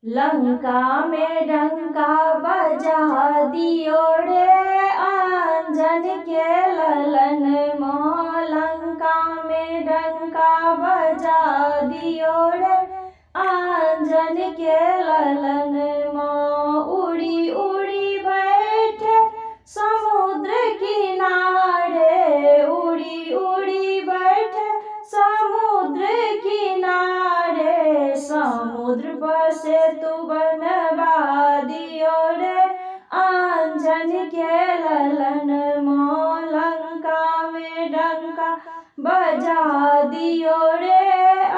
लंका में डंका बजा दियो रे अंजन के ललन मों। लंका में डंका बजा दियो रे अंजन के ललन मों। उड़ी उड़ी बैठे समुद्र किनारे, उड़ी उड़ी बैठे समुद्र किनारे। समुद्र पर से तू बनवा दियो रे अंजन के ललन मों। लंका में डंका बजा दियो रे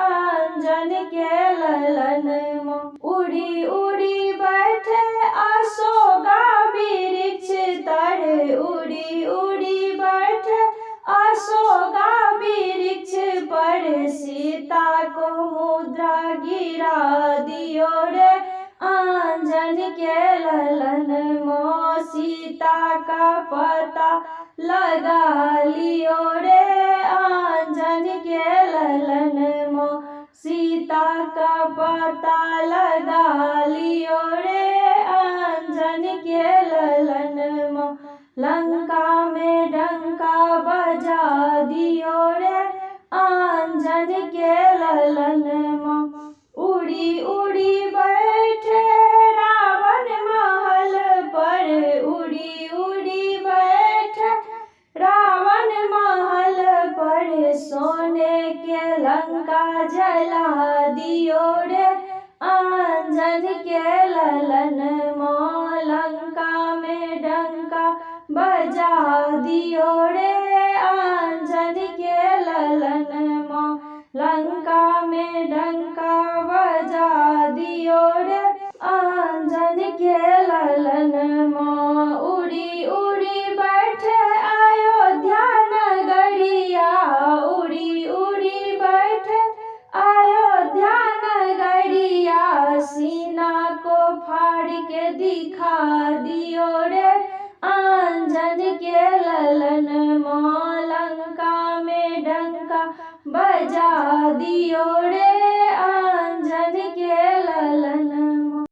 अंजन के ललन मों। उड़ी उड़ी बैठे अशोका वृक्ष तरे, उड़ी उड़ी बैठे अशोका वृक्ष पर। सीता को मुद्रा गिरा दियो रे अंजन के ललन मों। सीता का पता लगा लियो रे अंजन के ललन मों। सीता का पता लगा लियो रे अंजन के ललन मों। लंका में डंका बजा दियो रे अंजन के ललन मों। उड़ी उड़ी बैठे रावण महल पर, उड़ी उड़ी बैठे रावण महल पर। सोने के लंका जला दियो रे अंजन के ललन मों। लंका में डंका बजा दियो रे अंजन के ललन मों। लंका में डंका बजा दियो रे अंजन के ललन मों। उड़ी उड़ी बैठे अयोध्या नगरिया, उड़ी उड़ी बैठे अयोध्या नगरिया। सीना को फाड़ के दिखा दियो रे अंजन के ललन मों। लंका में डंका बजा दियो रे